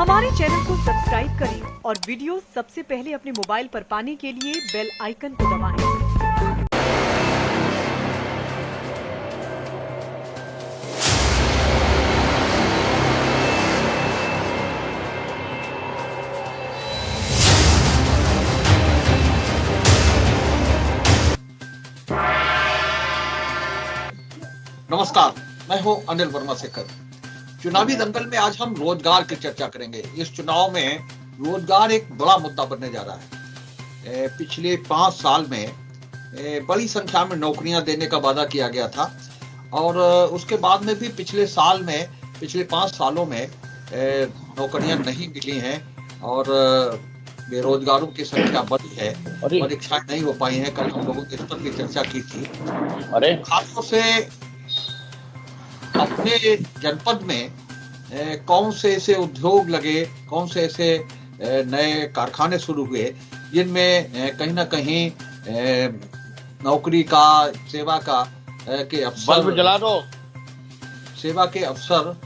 हमारे चैनल को सब्सक्राइब करें और वीडियो सबसे पहले अपने मोबाइल पर पाने के लिए बेल आइकन को दबाएं। नमस्कार, मैं हूं अनिल वर्मा शेखर। चुनावी दंगल में आज हम रोजगार की चर्चा करेंगे। इस चुनाव में रोजगार एक बड़ा मुद्दा बनने जा रहा है। पिछले 5 साल में बड़ी संख्या में नौकरियां देने का वादा किया गया था और उसके बाद में भी पिछले 5 सालों में नौकरियां नहीं मिली हैं और बेरोजगारों की संख्या बढ़ी है, परीक्षाएं नहीं हो पाई हैं। कल हम लोगों ने इस पर भी चर्चा की थी। खासतौर से अपने जनपद में कौन से ऐसे उद्योग लगे, कौन से ऐसे नए कारखाने शुरू हुए जिनमें कहीं ना कहीं नौकरी का, सेवा का के अवसर, जला दो सेवा के अवसर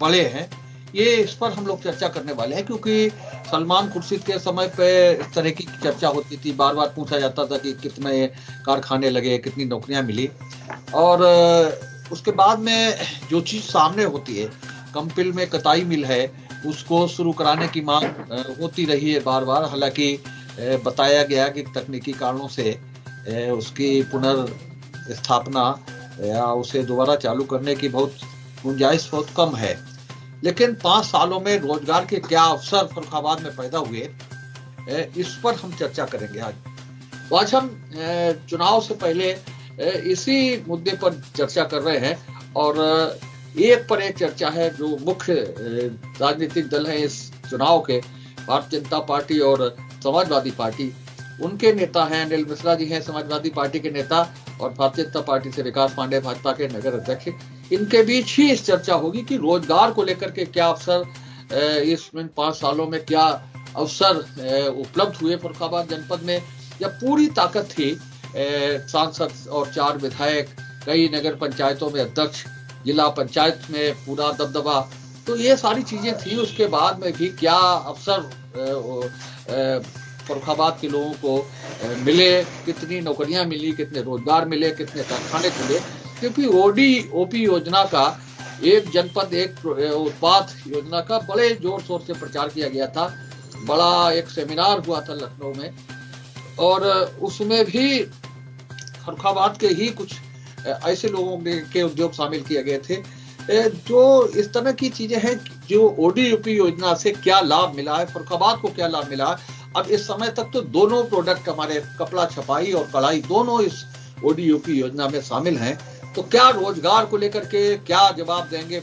बड़े हैं। ये इस पर हम लोग चर्चा करने वाले हैं क्योंकि सलमान खुर्शीद के समय पे इस तरह की चर्चा होती थी। बार बार पूछा जाता था कि कितने कारखाने लगे, कितनी नौकरियां मिली। और उसके बाद में जो चीज सामने होती है, कंपिल में कताई मिल है, उसको शुरू कराने की मांग होती रही है बार बार। हालांकि बताया गया कि तकनीकी कारणों से उसकी पुनर्स्थापना या उसे दोबारा चालू करने की गुंजाइश बहुत कम है। लेकिन 5 सालों में रोजगार के क्या अवसर फर्रुखाबाद में पैदा हुए, इस पर हम चर्चा करेंगे आज हम चुनाव से पहले इसी मुद्दे पर चर्चा कर रहे हैं और एक पर एक चर्चा है। जो मुख्य राजनीतिक दल है इस चुनाव के, भारतीय जनता पार्टी और समाजवादी पार्टी, उनके नेता हैं अनिल मिश्रा जी हैं समाजवादी पार्टी के नेता, और भारतीय जनता पार्टी से विकास पांडे भाजपा के नगर अध्यक्ष। इनके बीच ही इस चर्चा होगी कि रोजगार को लेकर के क्या अवसर इस 5 सालों में क्या अवसर उपलब्ध हुए फर्रुखाबाद जनपद में। या पूरी ताकत थी सांसद और 4 विधायक, कई नगर पंचायतों में अध्यक्ष, जिला पंचायत में पूरा दबदबा, तो ये सारी चीजें थी। उसके बाद में भी क्या अवसर फर्रुखाबाद के लोगों को मिले, कितनी नौकरियां मिली, कितने रोजगार मिले, कितने कारखाने खुले। क्योंकि ओडी-ओपी योजना का, एक जनपद एक उत्पाद योजना का बड़े जोर शोर से प्रचार किया गया था। बड़ा एक सेमिनार हुआ था लखनऊ में और उसमें भी फर्रुखाबाद के ही कुछ ऐसे लोगों के उद्योग शामिल किए गए थे। जो इस तरह की चीजें हैं, जो ओडी-ओपी योजना से क्या लाभ मिला है, फर्रुखाबाद को क्या लाभ मिला है। अब इस समय तक तो दोनों प्रोडक्ट हमारे, कपड़ा छपाई और कढ़ाई, दोनों इस ओडी-ओपी योजना में शामिल हैं। तो क्या रोजगार को लेकर के क्या जवाब देंगे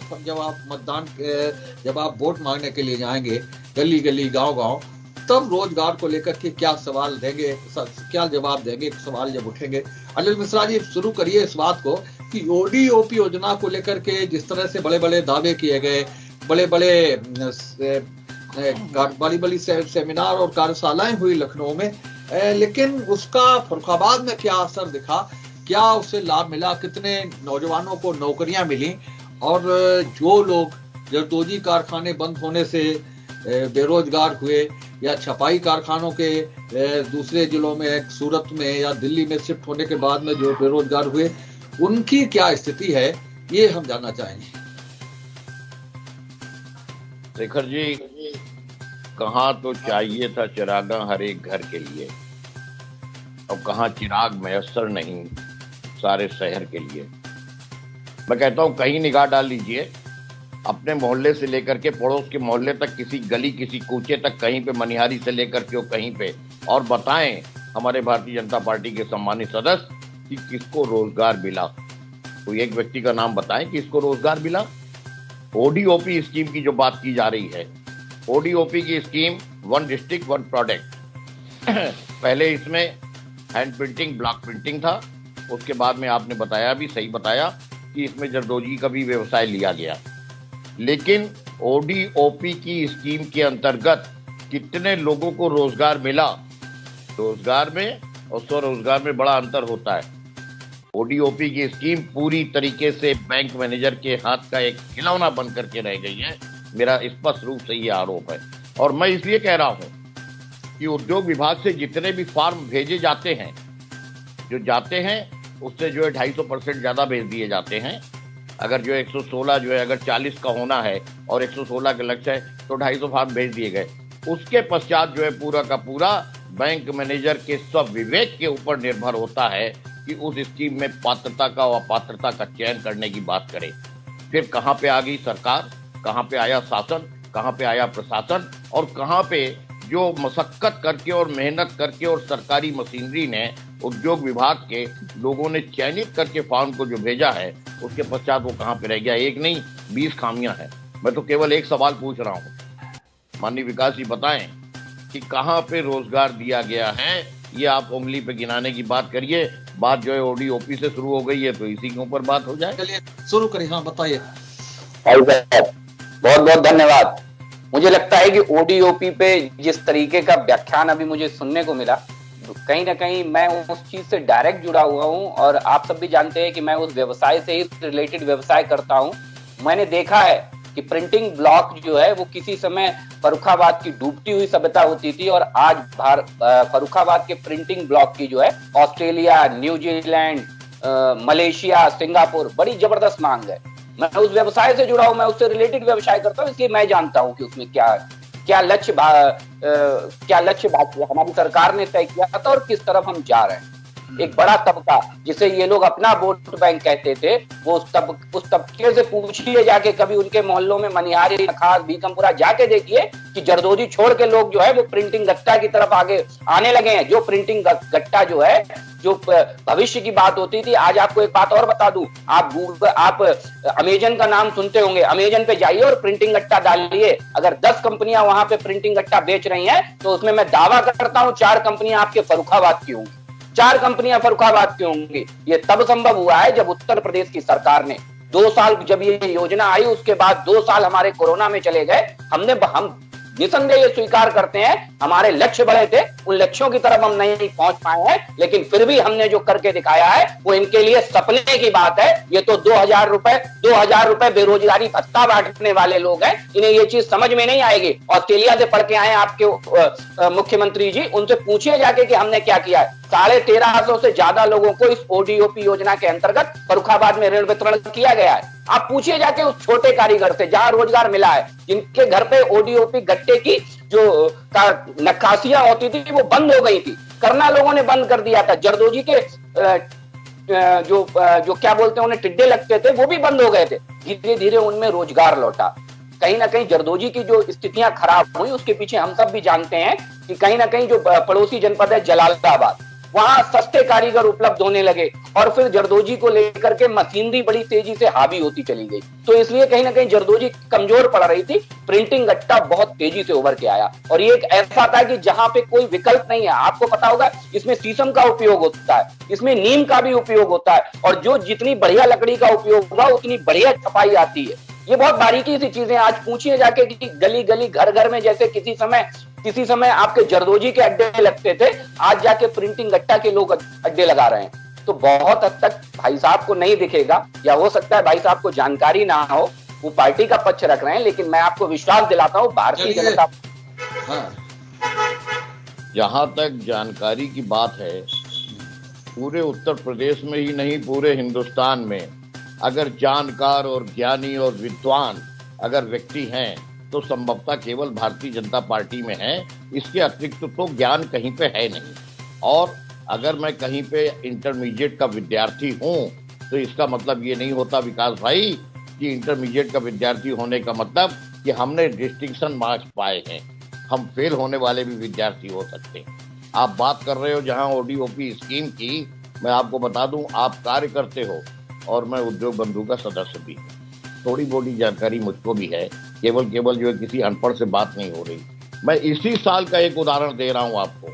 जब आप वोट मांगने के लिए जाएंगे गली गली, गांव गांव, तब रोजगार को लेकर के क्या सवाल देंगे, क्या जवाब देंगे, सवाल जब उठेंगे। अनिल मिश्रा जी, शुरू करिए इस बात को कि ओडी-ओपी योजना को लेकर के जिस तरह से बड़े बड़े दावे किए गए, बड़ी बड़ी सेमिनार और कार्यशालाएं हुई लखनऊ में, लेकिन उसका फर्रुखाबाद में क्या असर दिखा, क्या उससे लाभ मिला, कितने नौजवानों को नौकरियां मिली, और जो लोग जरदोजी कारखाने बंद होने से बेरोजगार हुए या छपाई कारखानों के दूसरे जिलों में, सूरत में या दिल्ली में शिफ्ट होने के बाद में जो बेरोजगार हुए, उनकी क्या स्थिति है, ये हम जानना चाहेंगे। शेखर जी, कहाँ तो चाहिए था चिरागा हर एक घर के लिए, और कहाँ चिराग मयस्सर नहीं सारे शहर के लिए। मैं कहता हूँ कहीं निगाह डाल लीजिए, अपने मोहल्ले से लेकर के पड़ोस के मोहल्ले तक, किसी गली, किसी कूचे तक, कहीं पे मनिहारी से लेकर के कहीं पे, और बताएं हमारे भारतीय जनता पार्टी के सम्मानित सदस्य कि किसको रोजगार मिला। तो एक व्यक्ति का नाम बताएं कि इसको रोजगार मिला। ओडी-ओपी स्कीम की जो बात की जा रही है, ओडी-ओपी की स्कीम 1 डिस्ट्रिक्ट 1 प्रोडक्ट। पहले इसमें हैंड प्रिंटिंग, ब्लॉक प्रिंटिंग था। उसके बाद में आपने बताया, भी सही बताया, कि इसमें जरदोजी का भी व्यवसाय लिया गया। लेकिन ओडी-ओपी की स्कीम के अंतर्गत कितने लोगों को रोजगार मिला? रोजगार में और स्वरोजगार में बड़ा अंतर होता है। ओडी-ओपी की स्कीम पूरी तरीके से बैंक मैनेजर के हाथ का एक खिलौना बन करके रह गई है। मेरा स्पष्ट रूप से ये आरोप है। और मैं इसलिए कह रहा हूं कि उद्योग विभाग से जितने भी फॉर्म भेजे जाते हैं, जो जाते हैं उससे जो है 250% ज्यादा भेज दिए जाते हैं। अगर जो 116 जो है अगर 40 का होना है और 116 का लक्ष्य है तो 250 फॉर्म भेज दिए गए। उसके पश्चात जो है पूरा का पूरा बैंक मैनेजर के सब विवेक के ऊपर निर्भर होता है कि उस स्कीम में पात्रता का और अपात्रता का चयन करने की बात करें। फिर कहाँ पे आ गई सरकार, कहाँ पे आया शासन, कहाँ पे आया प्रशासन, और कहाँ पे जो मशक्कत करके और मेहनत करके और सरकारी मशीनरी ने उद्योग विभाग के लोगों ने चयनित करके फॉर्म को जो भेजा है उसके पश्चात वो कहाँ पे रह गया। एक नहीं 20 खामियां हैं। मैं तो केवल एक सवाल पूछ रहा हूँ, माननीय विकास जी बताएं कि कहाँ पे रोजगार दिया गया है। ये आप उंगली पे गिनाने की बात करिए, बात जो है ओडीओपी से शुरू हो गई है तो इसी के ऊपर बात हो जाए। चलिए शुरू करिए। हाँ बताइए। बहुत बहुत धन्यवाद। मुझे लगता है कि ओडीओपी पे जिस तरीके का व्याख्यान अभी मुझे सुनने को मिला, कहीं ना कहीं मैं उस चीज से डायरेक्ट जुड़ा हुआ हूं, और आप सब भी जानते हैं कि मैं उस व्यवसाय से ही रिलेटेड व्यवसाय करता हूं। मैंने देखा है कि प्रिंटिंग ब्लॉक जो है वो किसी समय फर्रुखाबाद की डूबती हुई सभ्यता होती थी, और आज फर्रुखाबाद के प्रिंटिंग ब्लॉक की जो है ऑस्ट्रेलिया, न्यूजीलैंड, मलेशिया, सिंगापुर बड़ी जबरदस्त मांग है। मैं उस व्यवसाय से जुड़ा हूं, मैं उससे रिलेटेड व्यवसाय करता हूं, इसलिए मैं जानता हूं कि उसमें क्या लक्ष्य हमारी सरकार ने तय किया था और किस तरफ हम जा रहे हैं। एक बड़ा तबका जिसे ये लोग अपना वोट बैंक कहते थे, वो उस तबके से पूछिए जाके, कभी उनके मोहल्लों में मनिहारी, खास, बीकमपुरा जाके देखिए कि जरदोजी छोड़ के लोग जो है वो प्रिंटिंग गट्टा की तरफ आगे आने लगे हैं। जो प्रिंटिंग गट्टा जो है, जो भविष्य की बात होती थी। आज आपको एक बात और बता दूं, आप अमेजन का नाम सुनते होंगे, अमेजन पे जाइए और प्रिंटिंग गट्टा डालिए। अगर 10 कंपनियां वहां पे प्रिंटिंग गट्टा बेच रही हैं तो उसमें मैं दावा करता हूं 4 कंपनियां आपके फर्रुखाबाद की होंगी, 4 कंपनियां फर्रुखाबाद की होंगी। ये तब संभव हुआ है जब उत्तर प्रदेश की सरकार ने 2 साल, जब ये योजना आई उसके बाद 2 साल हमारे कोरोना में चले गए। हम निसंदेह ये स्वीकार करते हैं हमारे लक्ष्य बड़े थे, उन लक्ष्यों की तरफ हम नहीं पहुंच पाए हैं, लेकिन फिर भी हमने जो करके दिखाया है वो इनके लिए सपने की बात है। ये तो 2000 रुपए बेरोजगारी भत्ता बांटने वाले लोग हैं, इन्हें ये चीज समझ में नहीं आएगी। ऑस्ट्रेलिया से पढ़ के आए आपके मुख्यमंत्री जी, उनसे पूछिए जाके कि हमने क्या किया है। 1350 से ज्यादा लोगों को इस ओडीओपी योजना के अंतर्गत फर्रुखाबाद में ऋण वितरण किया गया है। आप पूछिए जाके उस छोटे कारीगर से जहां रोजगार मिला है, जिनके घर पे ओडीओपी गट्टे की जो नक्काशियां होती थी वो बंद हो गई थी, करना लोगों ने बंद कर दिया था। जरदोजी के जो क्या बोलते हैं उन्हें टिड्डे लगते थे, वो भी बंद हो गए थे। धीरे धीरे उनमें रोजगार लौटा। कहीं ना कहीं जरदोजी की जो स्थितियां खराब हुई उसके पीछे हम सब भी जानते हैं कि कहीं ना कहीं जो पड़ोसी जनपद है जलालाबाद, वहां सस्ते कारीगर उपलब्ध होने लगे और फिर जरदोजी को लेकर के मशीनरी बड़ी तेजी से हावी होती चली गई। तो इसलिए कहीं ना कहीं जरदोजी कमजोर पड़ रही थी। प्रिंटिंग गट्टा बहुत तेजी से उभर के आया और ये एक ऐसा था कि जहां पे कोई विकल्प नहीं है। आपको पता होगा इसमें शीशम का उपयोग होता है, इसमें नीम का भी उपयोग होता है, और जो जितनी बढ़िया लकड़ी का उपयोग होगा उतनी बढ़िया छपाई आती है। ये बहुत बारीकी सी चीजें आज पूछिए जाके कि गली गली घर घर में जैसे किसी समय आपके जरदोजी के अड्डे लगते थे, आज जाके प्रिंटिंग गट्टा के लोग अड्डे लगा रहे हैं। तो बहुत हद तक भाई साहब को नहीं दिखेगा, या हो सकता है भाई साहब को जानकारी ना हो, वो पार्टी का पक्ष रख रहे हैं, लेकिन मैं आपको विश्वास दिलाता हूँ भारतीय जनता। जहां तक जानकारी की बात है, पूरे उत्तर प्रदेश में ही नहीं पूरे हिंदुस्तान में अगर जानकार और ज्ञानी और विद्वान अगर व्यक्ति हैं तो संभवतः केवल भारतीय जनता पार्टी में है। इसके अतिरिक्त तो ज्ञान कहीं पे है नहीं। और अगर मैं कहीं पे इंटरमीडिएट का विद्यार्थी हूं तो इसका मतलब ये नहीं होता विकास भाई कि इंटरमीडिएट का विद्यार्थी होने का मतलब कि हमने डिस्टिंक्शन मार्क्स पाए हैं। हम फेल होने वाले भी विद्यार्थी हो सकते हैं। आप बात कर रहे हो जहां ओडीओपी स्कीम की, मैं आपको बता दूं आप कार्य करते हो और मैं उद्योग बंधु का सदस्य भी हूँ। थोड़ी बहुत जानकारी मुझको भी है, केवल जो है किसी अनपढ़ से बात नहीं हो रही। मैं इसी साल का एक उदाहरण दे रहा हूँ आपको।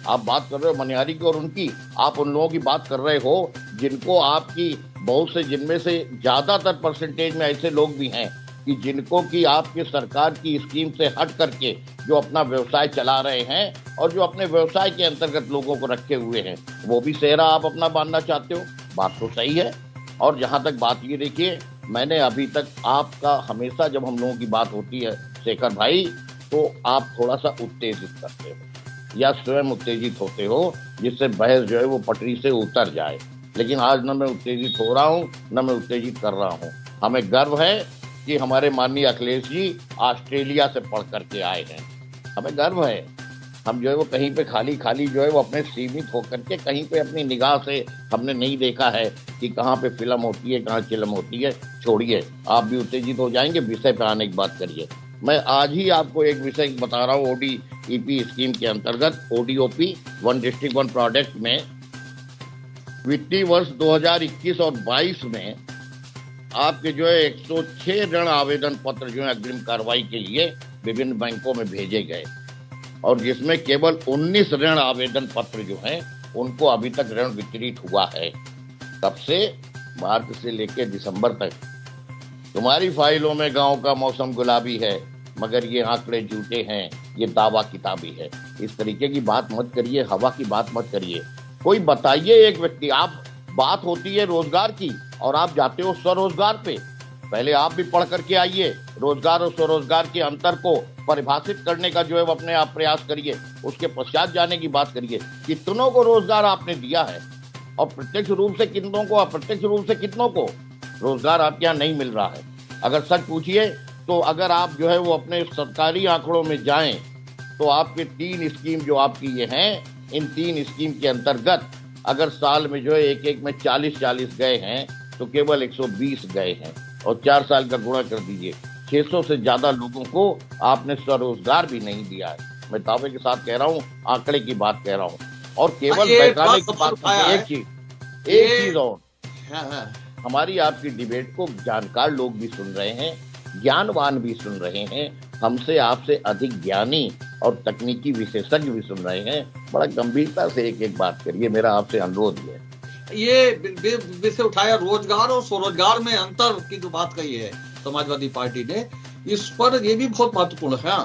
आप बात कर रहे हो मनिहारी की और उनकी, आप उन लोगों की बात कर रहे हो जिनको आपकी बहुत से, जिनमें से ज्यादातर परसेंटेज में ऐसे लोग भी हैं कि जिनको कि आपकी सरकार की स्कीम से हट करके जो अपना व्यवसाय चला रहे हैं और जो अपने व्यवसाय के अंतर्गत लोगों को रखे हुए हैं, वो भी सेहरा आप अपना बांधना चाहते हो। बात तो सही है। और जहां तक बात ये देखिए, मैंने अभी तक आपका हमेशा जब हम लोगों की बात होती है शेखर भाई, तो आप थोड़ा सा उत्तेजित करते हो या स्वयं उत्तेजित होते हो, जिससे बहस जो है वो पटरी से उतर जाए। लेकिन आज न मैं उत्तेजित हो रहा हूँ न मैं उत्तेजित कर रहा हूँ। हमें गर्व है कि हमारे माननीय अखिलेश जी ऑस्ट्रेलिया से पढ़ करके आए हैं। हमें गर्व है। हम जो है वो कहीं पे खाली खाली जो है वो अपने सीमित होकर के कहीं पे अपनी निगाह से हमने नहीं देखा है कि कहाँ पे फिल्म होती है, कहाँ चिल्म होती है। छोड़िए, आप भी उत्तेजित हो जाएंगे। विषय पे आने की बात करिए। मैं आज ही आपको एक विषय बता रहा हूँ। ODEP स्कीम के अंतर्गत ODOP, one district one product में वित्तीय वर्ष 2021 और 22 में आपके जो है 106 ऋण आवेदन पत्र जो है अग्रिम कार्रवाई के लिए विभिन्न बैंकों में भेजे गए, और जिसमें केवल 19 ऋण आवेदन पत्र जो हैं उनको अभी तक ऋण वितरित हुआ है। तब से मार्च से लेकर दिसंबर तक तुम्हारी फाइलों में गांव का मौसम गुलाबी है, मगर ये आंकड़े झूठे हैं, ये दावा किताबी है। इस तरीके की बात मत करिए, हवा की बात मत करिए। कोई बताइए एक व्यक्ति, आप बात होती है रोजगार की और आप जाते हो स्वरोजगार पे। पहले आप भी पढ़ करके आइए, रोजगार और स्वरोजगार के अंतर को परिभाषित करने का जो है वो अपने आप प्रयास करिए, उसके पश्चात जाने की बात करिए। कितनों को रोजगार आपने दिया है और प्रत्यक्ष रूप से कितनों को, अप्रत्यक्ष रूप से कितनों को रोजगार आपके यहाँ नहीं मिल रहा है। अगर सच पूछिए तो अगर आप जो है वो अपने सरकारी आंकड़ों में जाएं तो आपके 3 स्कीम जो आपकी ये हैं, इन 3 स्कीम के अंतर्गत अगर साल में जो है एक में 40 गए हैं तो केवल 120 गए हैं, और 4 साल का गुणा कर दीजिए, 600 से ज्यादा लोगों को आपने स्वरोजगार भी नहीं दिया है। मैं दावे के साथ कह रहा हूँ, आंकड़े की बात कह रहा हूँ। और केवल बैठाने की बात नहीं, एक चीज और, हमारी आपकी डिबेट को जानकार लोग भी सुन रहे हैं, ज्ञानवान भी सुन रहे हैं, हमसे आपसे अधिक ज्ञानी और तकनीकी विशेषज्ञ भी सुन रहे हैं। बड़ा गंभीरता से एक बात करिए, मेरा आपसे अनुरोध है। ये विषय उठाया रोजगार और स्वरोजगार में अंतर की जो बात कही है समाजवादी पार्टी ने, इस पर ये भी बहुत महत्वपूर्ण है।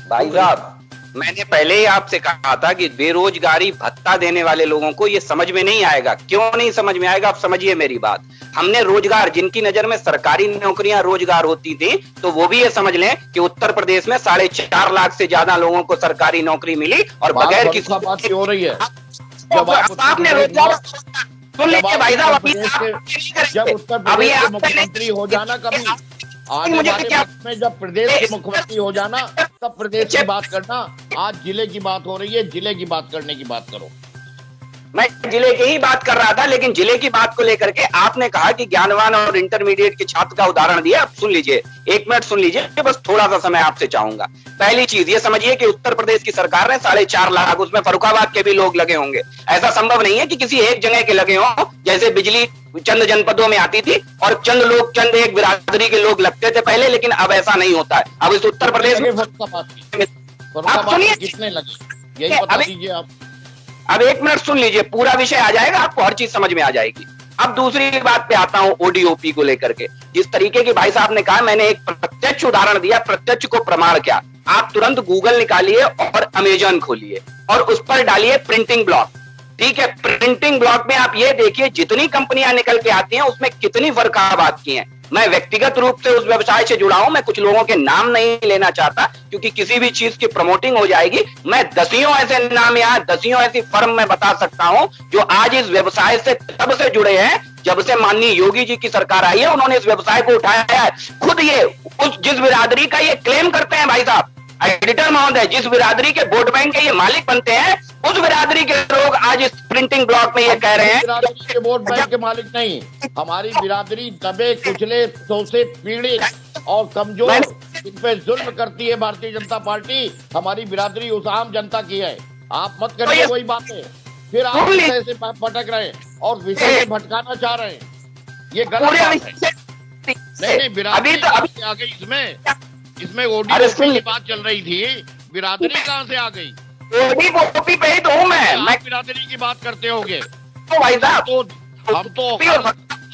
भाई साहब, मैंने पहले ही आपसे कहा था कि बेरोजगारी भत्ता देने वाले लोगों को ये समझ में नहीं आएगा। क्यों नहीं समझ में आएगा, आप समझिए मेरी बात। हमने रोजगार, जिनकी नजर में सरकारी नौकरियां रोजगार होती थी, तो वो भी ये समझ लें कि उत्तर प्रदेश में 4.5 लाख से ज्यादा लोगों को सरकारी नौकरी मिली और बगैर किसी बात हो रही है। जब आपने रोजगार सुन लीजिए भाई साहब, जब उत्तर प्रदेश के मुख्यमंत्री हो जाना, कभी आने वाले वक्त में जब प्रदेश के मुख्यमंत्री हो जाना, तब प्रदेश की बात करना। आज जिले की बात हो रही है, जिले की बात करने की बात करो। मैं जिले की ही बात कर रहा था, लेकिन जिले की बात को लेकर के आपने कहा कि ज्ञानवान और इंटरमीडिएट के छात्र का उदाहरण दिया। आप सुन लीजिए, 1 मिनट सुन लीजिए, बस थोड़ा सा समय आपसे चाहूंगा। पहली चीज ये समझिए कि उत्तर प्रदेश की सरकार ने 4.5 लाख, उसमें फर्रुखाबाद के भी लोग लगे होंगे। ऐसा संभव नहीं है कि किसी एक जगह के लगे हों। जैसे बिजली चंद जनपदों में आती थी और चंद एक बिरादरी के लोग लगते थे पहले, लेकिन अब ऐसा नहीं होता है। अब इस उत्तर प्रदेश में कितने लगे, यही बता दीजिए आप। अब 1 मिनट सुन लीजिए, पूरा विषय आ जाएगा, आपको हर चीज समझ में आ जाएगी। अब दूसरी बात पे आता हूं, ODOP को लेकर के। जिस तरीके की भाई साहब ने कहा, मैंने एक प्रत्यक्ष उदाहरण दिया। प्रत्यक्ष को प्रमाण क्या, आप तुरंत गूगल निकालिए और अमेजन खोलिए और उस पर डालिए प्रिंटिंग ब्लॉक। ठीक है, प्रिंटिंग ब्लॉक में आप ये देखिए जितनी कंपनियां निकल के आती हैं उसमें कितनी फर्रुखाबाद की हैं। मैं व्यक्तिगत रूप से उस व्यवसाय से जुड़ा हूं, मैं कुछ लोगों के नाम नहीं लेना चाहता क्योंकि किसी भी चीज की प्रमोटिंग हो जाएगी। मैं दसियों ऐसे नाम या दसियों ऐसी फर्म में बता सकता हूं जो आज इस व्यवसाय से तब से जुड़े हैं जब से माननीय योगी जी की सरकार आई है। उन्होंने इस व्यवसाय को उठाया है। खुद ये उस जिस बिरादरी का ये क्लेम करते हैं भाई साहब, एडिटर महोदय, जिस बिरादरी के वोट बैंक के ये मालिक बनते हैं, उस बिरादरी के लोग आज इस प्रिंटिंग ब्लॉक में ये कह रहे हैं बिरादरी के वोट बैंक के मालिक नहीं, हमारी बिरादरी दबे कुचले, शोषित, पीड़ित और कमजोर, इन पे जुल्म करती है भारतीय जनता पार्टी। हमारी बिरादरी उस आम जनता की है। आप मत करिए वही बातें, फिर आप विषय से भटक रहे हैं और विषय से भटकाना चाह रहे हैं। ये गलत बात है। नहीं, बिरादरी आ गई इसमें ODOP की बात चल रही थी, बिरादरी कहाँ से आ गई? ODOP पे ही तो हूँ मैं बिरादरी की बात करते होंगे तो भाई साहब, तो हम तो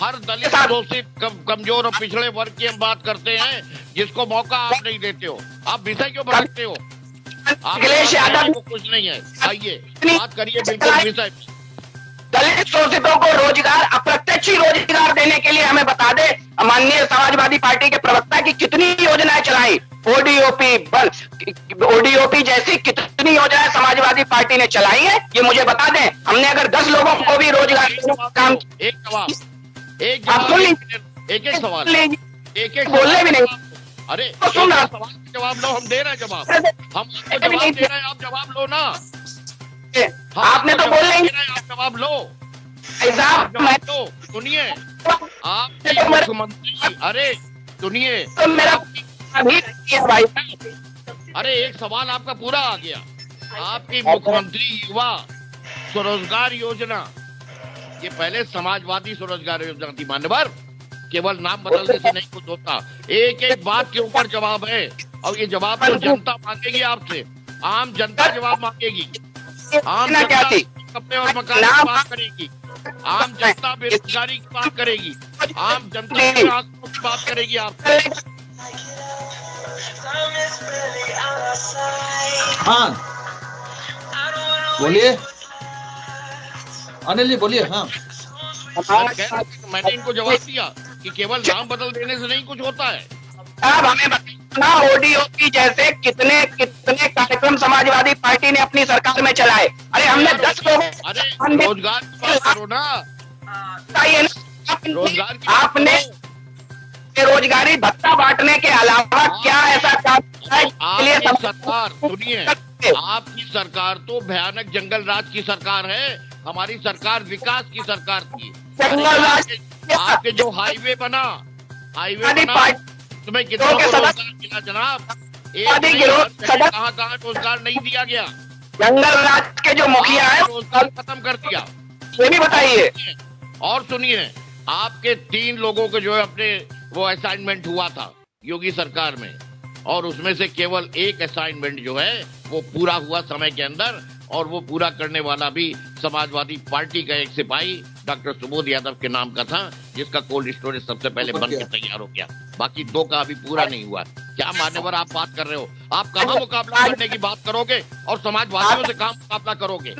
हर दलित, शोषित, कमजोर और पिछड़े वर्ग की हम बात करते हैं, जिसको मौका आप नहीं देते हो। आप विषय क्यों भटकते हो? अखिलेश यादव को कुछ नहीं है, आइए बात करिए बिल्कुल विषय। दलित शोषितों को रोजगार अप्रत्यक्ष प्रत्यक्ष रोजगार देने के लिए हमें बता दे माननीय समाजवादी पार्टी के प्रवक्ता की कितनी योजनाएं चलाई, ओडीओपी जैसी कितनी योजनाएं समाजवादी पार्टी ने चलाई है, ये मुझे बता दें। हमने अगर 10 लोगों को भी रोजगार काम, एक जवाब, आप सुन लीजिए, एक सवाल, एक बोलने भी नहीं। अरे तो सुन रहा, सवाल का जवाब लो, हम दे रहे हैं जवाब, हम आपको जवाब दे रहे हैं, आप जवाब लो ना। आपने तो बोल नहीं, आप जवाब लो, मैं तो सुनिए, आपके मुख्यमंत्री, अरे सुनिए, तो मेरा भाई, अरे एक सवाल आपका पूरा आ गया। आपकी मुख्यमंत्री युवा स्वरोजगार योजना, ये पहले समाजवादी स्वरोजगार योजना थी मान्यवर, केवल नाम बदलने से नहीं कुछ होता, एक एक बात के ऊपर जवाब है, और ये जवाब तो जनता मांगेगी आपसे, आम जनता जवाब मांगेगी, आम जनता कपड़े और मकान की बात करेगी, आम जनता बेरोजगारी की बात करेगी, आम जनता के हाथों की बात करेगी आप। हाँ बोलिए अनिल जी, बोलिए। हाँ मैंने इनको जवाब दिया कि केवल नाम बदल देने से नहीं कुछ होता है। अब हमें बताना, ओडीओपी जैसे कितने कितने कार्यक्रम समाजवादी पार्टी ने अपनी सरकार में चलाए। अरे हमने 10 लोगों, अरे रोजगार की बात करो ना, रोजगार की आपने बेरोजगारी भत्ता बांटने के अलावा क्या ऐसा काम है? आपकी सरकार, सुनिए, आपकी सरकार तो भयानक जंगल राज की सरकार है, हमारी सरकार विकास की सरकार थी। जंगल राज, आपके जो हाईवे बना तुम्हें कितना रोजगार मिला जनाब? कहाँ कहाँ रोजगार नहीं दिया गया? जंगल राज के जो मुखिया है रोजगार खत्म कर दिया, ये भी बताइए। और सुनिए, आपके 3 लोगों को जो है अपने वो असाइनमेंट हुआ था योगी सरकार में, और उसमें से केवल एक असाइनमेंट जो है वो पूरा हुआ समय के अंदर, और वो पूरा करने वाला भी समाजवादी पार्टी का एक सिपाही डॉक्टर सुबोध यादव के नाम का था, जिसका कोल्ड स्टोरेज सबसे पहले बन के तैयार हो गया। बाकी 2 का अभी पूरा नहीं हुआ। क्या मान्यवर आप बात कर रहे हो? आप कहाँ मुकाबला करने की बात करोगे और समाजवादियों से कहाँ मुकाबला करोगे?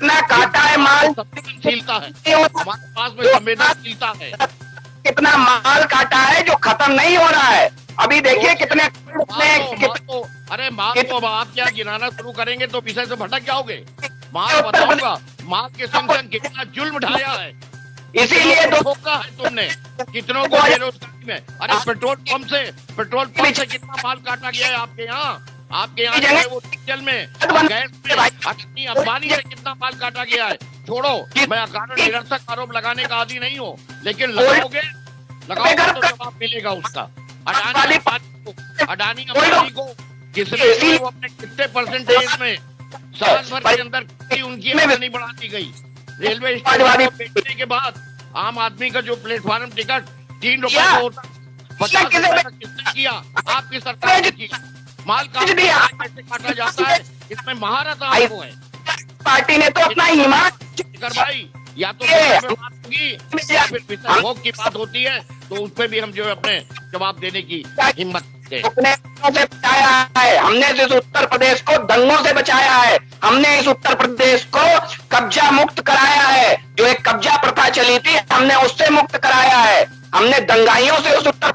ना काटा है माल, संवेदनशीलता है हमारे पास में, संवेदनशीलता है। कितना माल काटा है जो खत्म नहीं हो रहा है। अभी देखिए कितने अरे माल तो आप क्या गिनाना शुरू करेंगे तो विषय से भटक जाओगे। माल बताऊंगा, माल के संग संग कितना जुल्म ढाया है, इसीलिए धोखा है तुमने कितनों को बेरोजगारी में। अरे पेट्रोल पंप से कितना माल काटा गया है आपके यहाँ जो है वो डीजल में, गैस में, अपनी अंबानी से कितना माल काटा गया है। छोड़ो, मैं कारण निरर्थक आरोप लगाने का आदी नहीं हूँ, लेकिन लगाओगे तो जवाब मिलेगा उसका। अडानी अंबानी को किसने वो अपने कितने परसेंटेज में साल भर के अंदर उनकी आमदनी बढ़ा दी गई। रेलवे स्टेशन बेचने के बाद आम आदमी का जो प्लेटफॉर्म टिकट 3 रुपए का होता, 50 रुपए किसने किया? आपकी सरकार ने किया। माल कैसे काटा जाता है, इसमें महारत आपको है। पार्टी ने तो अपना ईमान कर भाई, या तो बात होगी या फिर विषय भोग की बात होती है, तो उस पर भी हम जो है अपने जवाब देने की हिम्मत से बचाया है। हमने इस उत्तर प्रदेश को दंगों से बचाया है, हमने इस उत्तर प्रदेश को कब्जा मुक्त कराया है। जो एक कब्जा प्रथा चली थी हमने उससे मुक्त कराया है, हमने दंगाइयों से उस उत्तर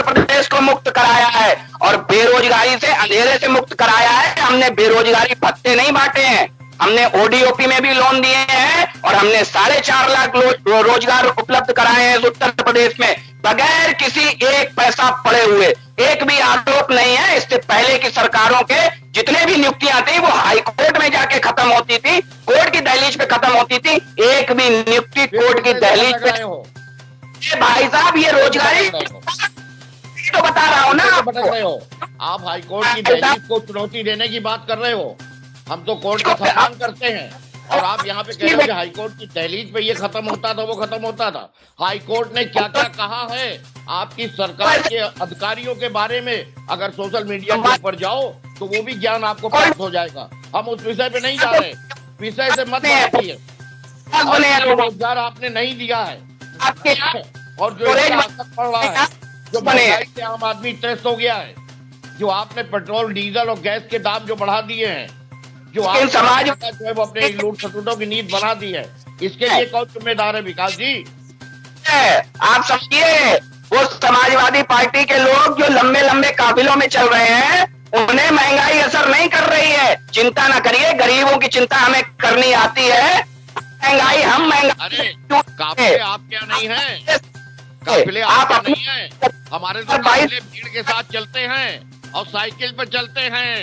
प्रदेश को मुक्त कराया है, और बेरोजगारी से अंधेरे से मुक्त कराया है। हमने बेरोजगारी भत्ते नहीं बांटे हैं, हमने ओडीओपी में भी लोन दिए हैं, और हमने 4.5 लाख रोजगार उपलब्ध कराए हैं इस उत्तर प्रदेश में, बगैर किसी एक पैसा पड़े हुए। एक भी आरोप नहीं है। इससे पहले की सरकारों के जितने भी नियुक्तियां थी वो हाई कोर्ट में जाके खत्म होती थी, कोर्ट की दहलीज पे खत्म होती थी। एक भी नियुक्ति कोर्ट की दहलीज पे। भाई साहब, ये रोजगारी तो बता रहा हूँ ना, भटक रहे हो आप। हाई कोर्ट की दहलीज को चुनौती देने की बात कर रहे हो। हम तो कोर्ट का सम्मान करते हैं, और आप यहाँ पे कह रहे हो कि हाई कोर्ट की दहलीज पे ये खत्म होता था, वो खत्म होता था। हाई कोर्ट ने क्या क्या कहा है आपकी सरकार के अधिकारियों के बारे में, अगर सोशल मीडिया के ऊपर जाओ तो वो भी ज्ञान आपको प्राप्त हो जाएगा। हम उस विषय पे नहीं जा रहे, विषय से मत बातिए। रोजगार आपने नहीं दिया है, और जो असर पड़ रहा है, जो महंगाई से आम आदमी त्रस्त हो गया है, जो आपने पेट्रोल डीजल और गैस के दाम जो बढ़ा दिए हैं, जो समाज जो है वो अपने लूट खसोटों की नीति बना दी है, इसके लिए कौन जिम्मेदार है? विकास जी, है। आप समझिए, वो समाजवादी पार्टी के लोग जो लंबे लंबे काफिलों में चल रहे हैं, उन्हें महंगाई असर नहीं कर रही है। चिंता ना करिए, गरीबों की चिंता हमें करनी आती है। महंगाई हम अरे काफिले आप क्या नहीं है, काफिले आप क्या नहीं है। हमारे तो काफिले भीड़ के साथ चलते हैं और साइकिल पर चलते हैं।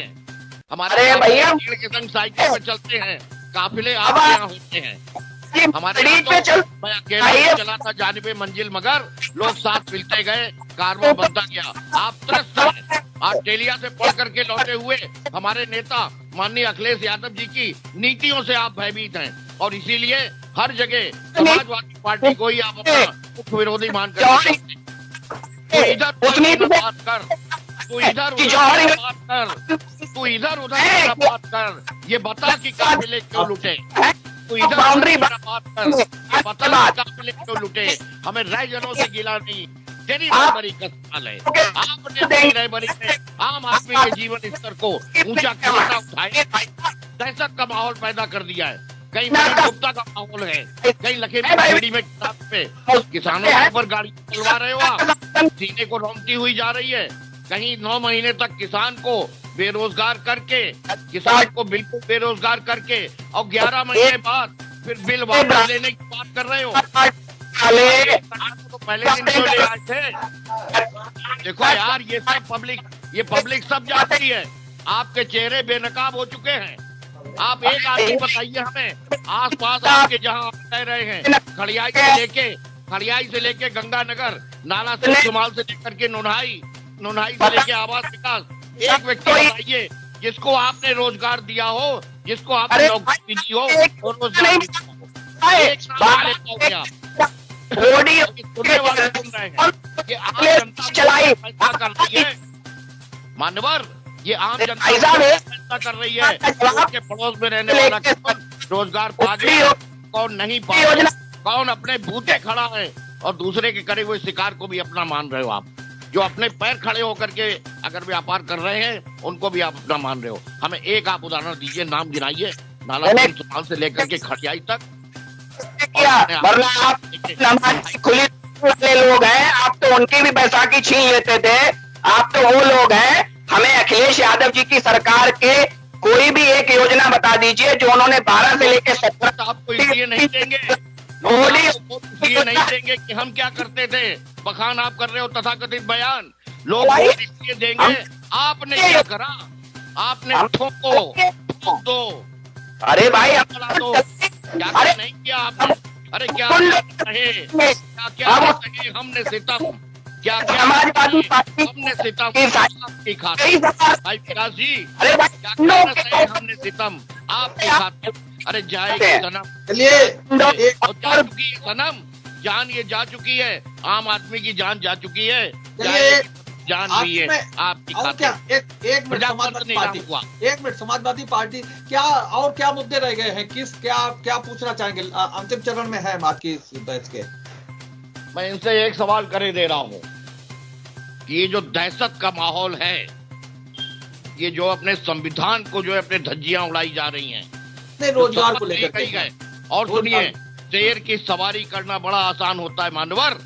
हमारे भैया भीड़ के संग साइकिल पर चलते हैं, काफिले आप यहाँ होते हैं। हमारे तो मैं अकेला चला था जानिबे मंजिल, मगर लोग साथ मिलते गए, कारवां बनता गया। आप त्रस्त हैं। ऑस्ट्रेलिया से पढ़ करके लौटे हुए हमारे नेता माननीय अखिलेश यादव जी की नीतियों से आप भयभीत हैं और इसीलिए हर जगह समाजवादी पार्टी को ही आप अपना मुख्य विरोधी मानकर तू इधर बात कर, तू इधर उधर बात कर, तू इधर उधर बात कर, ये बता कि काफिले क्यों लुटे। तू इधर बात कर, ये बता कि काफिले क्यों लुटे। हमें रायजनों से गिला नहीं, तेरी बड़ी कमाल है। आपने रायबरी में आम आदमी के जीवन स्तर को ऊंचा कितना उठाया, दहशत का माहौल पैदा कर दिया है। कहीं गुप्ता का माहौल है, कहीं लखीमपुर में किसानों के ऊपर गाड़ी चलवा रहे हो आप, सीने को रौंदती हुई जा रही है। कहीं 9 महीने तक किसान को बेरोजगार करके, किसान को बिल्कुल बेरोजगार करके और 11 महीने बाद फिर बिल वापस लेने की बात कर रहे हो। तो पहले दिन क्यों ले आए थे। देखो यार, ये पब्लिक सब जानती है। आपके चेहरे बेनकाब हो चुके हैं। आप एक आदमी बताइए हमें, आसपास आपके जहां आप रह रहे हैं, खड़ियाई से लेके गंगानगर, नाला से सुमाल से लेकर के नुनहाई से लेके आवास विकास, एक व्यक्ति बताइए जिसको आपने रोजगार दिया हो, जिसको आपने नौकरी दी हो और रोजगार दिया हो। एक साल हो गया, सुनने वाले सुन रहे हैं कि आम जनता फैसला कर रही है। मानवर, ये आम जनता फैसला कर रही है उसके पड़ोस में रहने वाला कौन रोजगार पा गया, कौन नहीं पा गया, कौन अपने बूते खड़ा है और दूसरे के करे हुए शिकार को भी अपना मान रहे हो। आप जो अपने पैर खड़े होकर के अगर व्यापार कर रहे हैं, उनको भी आप अपना मान रहे हो। हमें एक आप उदाहरण दीजिए, नाम गिनाइए, नाला से लेकर के खड़ियाई तक। वरना आप खुली वाले लोग हैं, आप तो उनकी भी बैसाखी छीन लेते थे। आप तो वो लोग हैं। हमें अखिलेश यादव जी की सरकार के कोई भी एक योजना बता दीजिए जो उन्होंने 12 से लेकर 17 आपको इसलिए नहीं देंगे, इसलिए नहीं देंगे कि हम क्या करते थे। बखान आप कर रहे हो तथाकथित बयान, लोग इसलिए देंगे आपने क्या करा, आपने ठोक दो। अरे भाई क्या नहीं किया आपने। अरे क्या कहे हमने सितम, क्या समाजवादी पार्टी हमने सितम आपकी खातिर। भाई विकास जी, क्या हमने सितम आपकी खातिर। अरे जाएगी सनम, चलिए जा चुकी है सनम, जान ये जा चुकी है, आम आदमी की जान जा चुकी है, जान भी है आपकी खातिर। एक मिनट समाजवादी पार्टी क्या मुद्दे रह गए हैं, क्या पूछना चाहेंगे, अंतिम चरण में है आपकी बहस के। मैं इनसे एक सवाल करे दे रहा हूँ कि ये जो दहशत का माहौल है, ये जो अपने संविधान को जो है अपने धज्जियां उड़ाई जा रही हैं, रोजगार को लेकर गए। और सुनिए, शेर की सवारी करना बड़ा आसान होता है मानवर,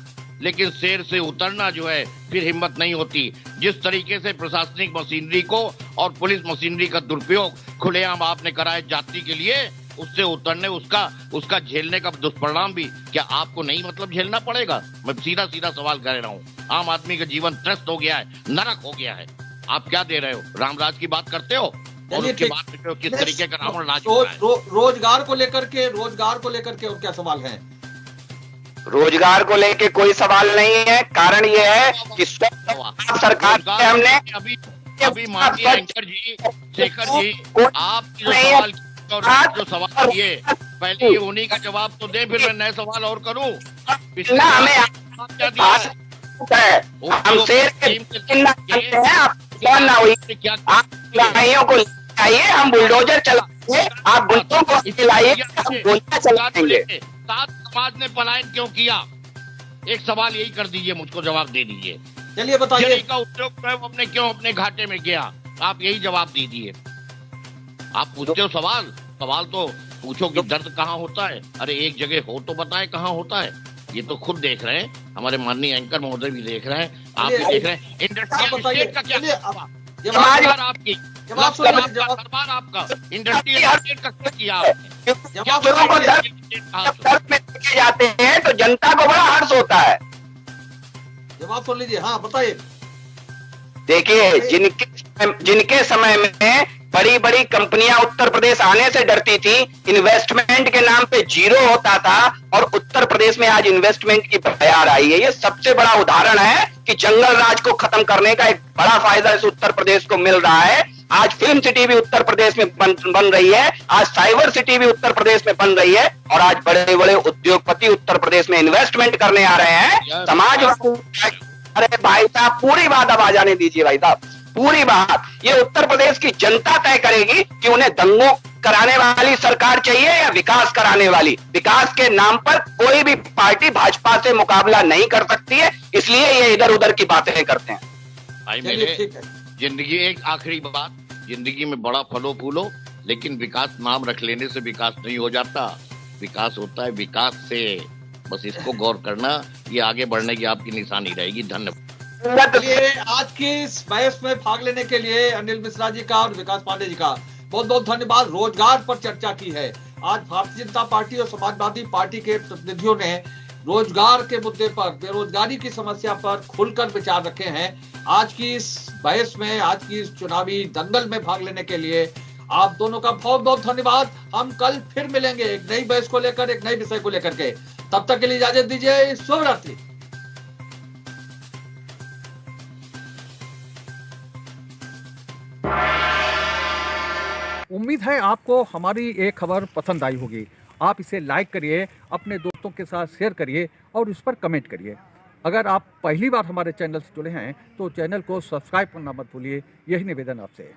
लेकिन शेर से उतरना जो है फिर हिम्मत नहीं होती। जिस तरीके से प्रशासनिक मशीनरी को और पुलिस मशीनरी का दुरुपयोग खुलेआम आपने कराया जाति के लिए, उससे उतरने, उसका झेलने का दुष्परिणाम भी क्या आपको नहीं मतलब झेलना पड़ेगा। मैं सीधा सवाल कर रहा हूँ। आम आदमी का जीवन त्रस्त हो गया है, नरक हो गया है। आप क्या दे रहे हो, रामराज की बात करते हो और उसके बाद किस तरीके का रावण राज हो रहा है। रोजगार को लेकर के और क्या सवाल है। रोजगार को लेके कोई सवाल नहीं है। कारण ये है कि सरकार से हमने अभी माननीय एंकर जी, शेखर जी, आप जो सवाल किए, पहले ये उन्हीं का जवाब तो दे, फिर मैं नए सवाल और करूं। हम बुलडोजर चलाएंगे, आप गुंडों को खिलाइए, चलाएंगे। सात समाज ने पलायन क्यों किया, एक सवाल यही कर दीजिए, मुझको जवाब दे दीजिए। चलिए बताइए, का उपयोग अपने क्यों अपने घाटे में गया, आप यही जवाब दीजिए। आप पूछते हो सवाल तो पूछो कि दर्द कहाँ होता है। अरे एक जगह हो तो बताए कहाँ होता है। ये तो खुद देख रहे हैं, हमारे माननीय एंकर महोदय भी देख रहे हैं, आप भी चलिए, देख रहे हैं। इंडस्ट्रियल स्टेट का क्या चलिए, हुआ? जवाब सरकार आपकी, जवाब सुनिए, सरकार आपका इंडस्ट्रियल स्टेट का क्या किया आपने? क्या लोगों को हुआ? जब दर्द में लेके जाते हैं तो जनता को बड़ा हर्ष होता है। जवाब सुन लीजिए। हाँ, बताइए। देखिए, जिनके समय में बड़ी बड़ी कंपनियां उत्तर प्रदेश आने से डरती थी, इन्वेस्टमेंट के नाम पे जीरो होता था, और उत्तर प्रदेश में आज इन्वेस्टमेंट की बयार आई है। ये सबसे बड़ा उदाहरण है कि जंगल राज को खत्म करने का एक बड़ा फायदा इस उत्तर प्रदेश को मिल रहा है। आज फिल्म सिटी भी उत्तर प्रदेश में बन रही है, आज साइबर सिटी भी उत्तर प्रदेश में बन रही है, और आज बड़े बड़े उद्योगपति उत्तर प्रदेश में इन्वेस्टमेंट करने आ रहे हैं। समाजवादी, अरे भाई साहब, पूरी बात अब आ जाने दीजिए भाई साहब, पूरी बात। ये उत्तर प्रदेश की जनता तय करेगी कि उन्हें दंगों कराने वाली सरकार चाहिए या विकास कराने वाली। विकास के नाम पर कोई भी पार्टी भाजपा से मुकाबला नहीं कर सकती है, इसलिए ये इधर उधर की बातें करते हैं। भाई मेरे जिंदगी, एक आखिरी बात, जिंदगी में बड़ा फलो फूलो, लेकिन विकास नाम रख लेने से विकास नहीं हो जाता। विकास होता है विकास से, बस इसको गौर करना, ये आगे बढ़ने की आपकी निशानी रहेगी। धन्यवाद। चलिए, आज की इस बहस में भाग लेने के लिए अनिल मिश्रा जी का और विकास पांडे जी का बहुत बहुत धन्यवाद। रोजगार पर चर्चा की है। आज भारतीय जनता पार्टी और समाजवादी पार्टी के प्रतिनिधियों ने रोजगार के मुद्दे पर, बेरोजगारी की समस्या पर खुलकर विचार रखे हैं। आज की इस बहस में, आज की इस चुनावी दंगल में भाग लेने के लिए आप दोनों का बहुत बहुत धन्यवाद। हम कल फिर मिलेंगे एक नई बहस को लेकर, एक नई विषय को लेकर के। तब तक के लिए इजाजत दीजिए। शुभ रात्रि। उम्मीद है आपको हमारी ये खबर पसंद आई होगी। आप इसे लाइक करिए, अपने दोस्तों के साथ शेयर करिए और उस पर कमेंट करिए। अगर आप पहली बार हमारे चैनल से जुड़े हैं तो चैनल को सब्सक्राइब करना मत भूलिए। यही निवेदन आपसे है।